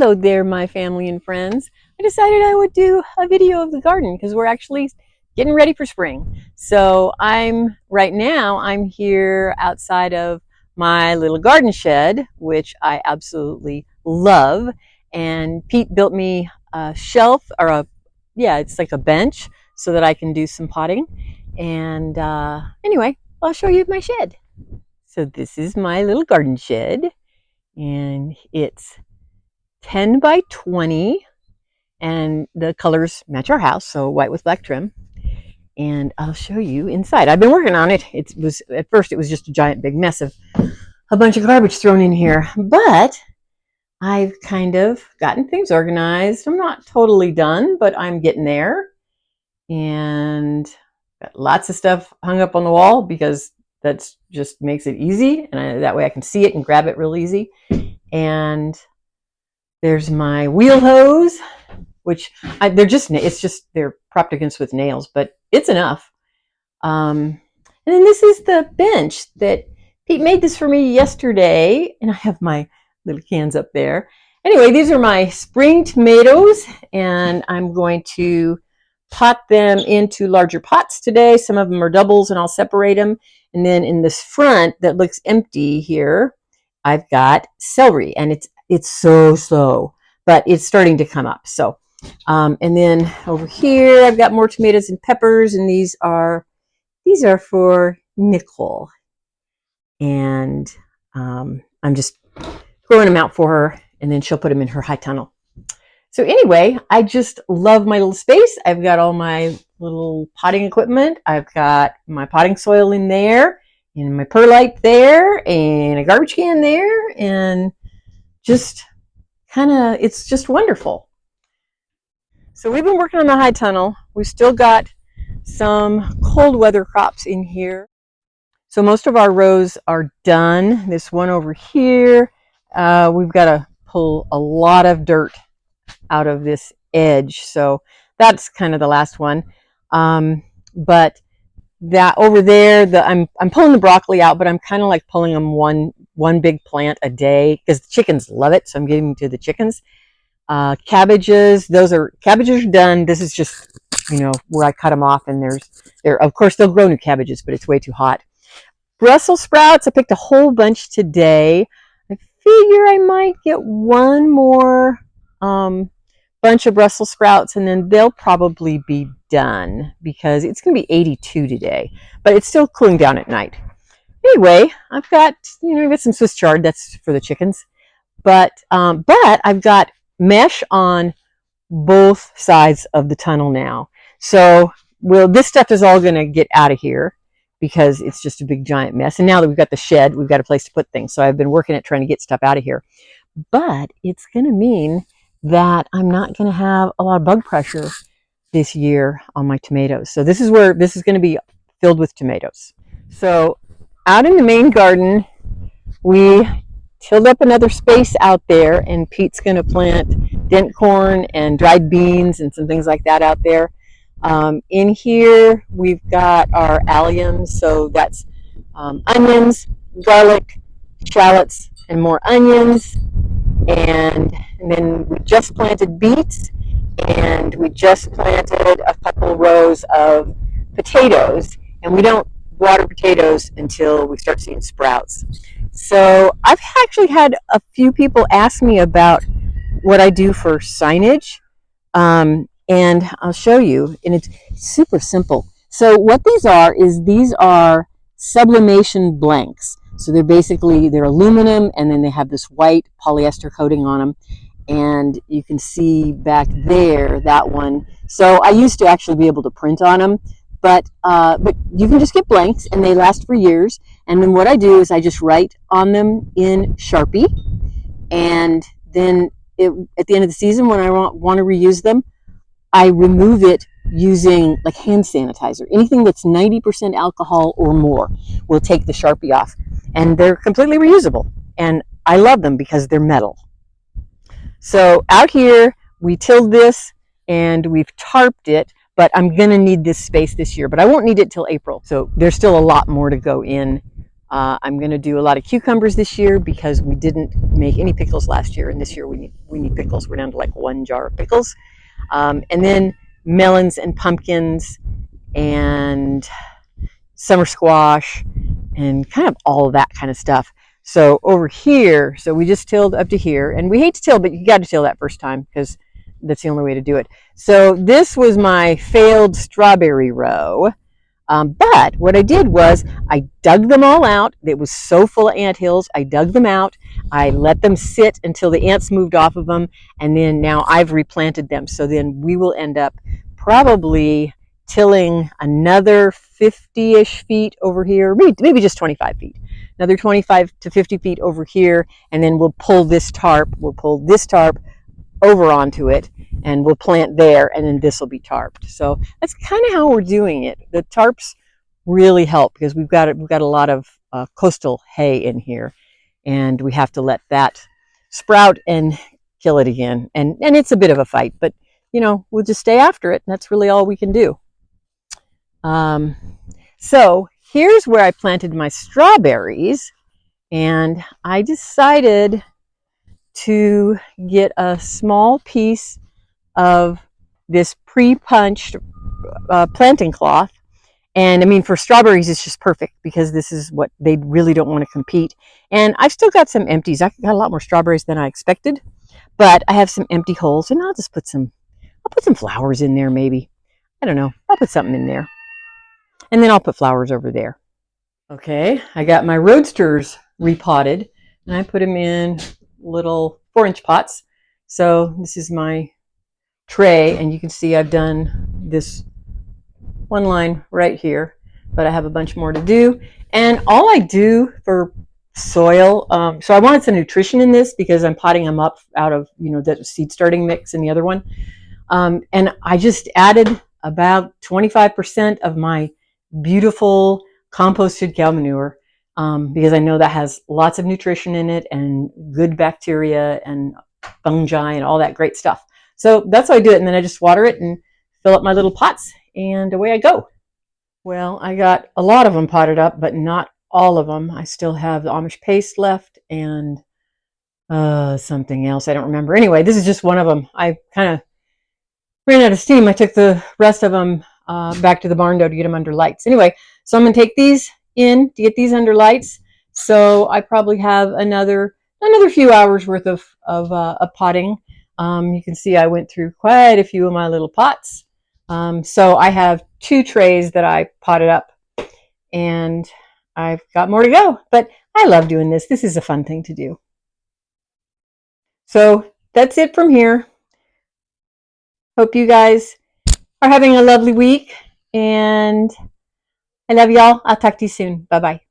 Hello there, my family and friends. I decided I would do a video of the garden because we're actually getting ready for spring. So right now I'm here outside of my little garden shed, which I absolutely love. And Pete built me a shelf it's like a bench so that I can do some potting. And anyway, I'll show you my shed. So this is my little garden shed, and it's 10 by 20, and the colors match our house, so white with black trim. And I'll show you inside. I've been working on it. At first it was just a giant big mess of a bunch of garbage thrown in here, but I've kind of gotten things organized. I'm not totally done, but I'm getting there. And got lots of stuff hung up on the wall because that's just makes it easy, and that way I can see it and grab it real easy. And there's my wheel hose, which they're propped against with nails, but it's enough. And then this is the bench that Pete made this for me yesterday, and I have my little cans up there. Anyway, these are my spring tomatoes, and I'm going to pot them into larger pots today. Some of them are doubles, and I'll separate them. And then in this front that looks empty here, I've got celery, and it's so slow, but it's starting to come up. So, and then over here, I've got more tomatoes and peppers, and these are for Nicole. And I'm just growing them out for her, and then she'll put them in her high tunnel. So anyway, I just love my little space. I've got all my little potting equipment. I've got my potting soil in there, and my perlite there, and a garbage can there, and just it's just wonderful. So we've been working on the high tunnel. We've still got some cold weather crops in here. So most of our rows are done. This one over here, we've got to pull a lot of dirt out of this edge. So that's kind of the last one. But that over there, I'm pulling the broccoli out, but I'm kind of like pulling them one big plant a day because the chickens love it. So I'm giving them to the chickens. Cabbages are done. This is just, where I cut them off, and of course they'll grow new cabbages, but it's way too hot. Brussels sprouts, I picked a whole bunch today. I figure I might get one more bunch of Brussels sprouts, and then they'll probably be done because it's going to be 82 today, but it's still cooling down at night. Anyway, I've got some Swiss chard. That's for the chickens, but I've got mesh on both sides of the tunnel now. So this stuff is all going to get out of here because it's just a big giant mess. And now that we've got the shed, we've got a place to put things. So I've been working at trying to get stuff out of here, but it's going to mean that I'm not going to have a lot of bug pressure this year on my tomatoes. So this is going to be filled with tomatoes. So out in the main garden, we tilled up another space out there, and Pete's going to plant dent corn and dried beans and some things like that out there. In here, we've got our alliums. So that's onions, garlic, shallots, and more onions. And then we just planted beets, and we just planted a couple rows of potatoes, and we don't water potatoes until we start seeing sprouts. So I've actually had a few people ask me about what I do for signage, and I'll show you, and it's super simple. So what these are sublimation blanks. So they're aluminum, and then they have this white polyester coating on them. And you can see back there, that one. So I used to actually be able to print on them, but you can just get blanks, and they last for years. And then what I do is I just write on them in Sharpie, and then at the end of the season, when I want to reuse them, I remove it using like hand sanitizer. Anything that's 90% alcohol or more will take the Sharpie off, and they're completely reusable. And I love them because they're metal. So out here, we tilled this, and we've tarped it, but I'm going to need this space this year, but I won't need it till April. So there's still a lot more to go in I'm going to do a lot of cucumbers this year because we didn't make any pickles last year, and this year we need pickles. We're down to like 1 jar of pickles, and then melons and pumpkins and summer squash and kind of all of that kind of stuff. So over here, so we just tilled up to here, and we hate to till, but you got to till that first time because that's the only way to do it. So this was my failed strawberry row. But what I did was I dug them all out. It was so full of anthills. I dug them out. I let them sit until the ants moved off of them. And then now I've replanted them. So then we will end up probably tilling another 50-ish feet over here, maybe just 25 feet. Another 25 to 50 feet over here. And then we'll pull this tarp. We'll pull this tarp over onto it, and we'll plant there, and then this will be tarped. So that's kind of how we're doing it. The tarps really help because we've got a lot of coastal hay in here, and we have to let that sprout and kill it again. And it's a bit of a fight, but you know, we'll just stay after it, and that's really all we can do. So here's where I planted my strawberries, and I decided to get a small piece of this pre-punched planting cloth. And I mean, for strawberries, it's just perfect because this is what they really don't want to compete. And I've still got some empties. I got a lot more strawberries than I expected, but I have some empty holes, and I'll put some flowers in there maybe. I don't know. I'll put something in there. And then I'll put flowers over there. Okay, I got my roadsters repotted, and I put them in little 4-inch pots. So this is my tray, and you can see I've done this one line right here, but I have a bunch more to do. And all I do for soil, so I wanted some nutrition in this because I'm potting them up out of, you know, the seed starting mix in the other one. And I just added about 25% of my beautiful composted cow manure, because I know that has lots of nutrition in it and good bacteria and fungi and all that great stuff. So that's how I do it. And then I just water it and fill up my little pots, and away I go. Well, I got a lot of them potted up, but not all of them. I still have the Amish paste left and something else. I don't remember. Anyway, this is just one of them. I kind of ran out of steam. I took the rest of them back to the barn door to get them under lights. Anyway, so I'm going to take these in to get these under lights. So I probably have another few hours worth of potting. You can see I went through quite a few of my little pots. So I have 2 trays that I potted up, and I've got more to go. But I love doing this. This is a fun thing to do. So that's it from here. Hope you guys are having a lovely week, and I love y'all. I'll talk to you soon. Bye-bye.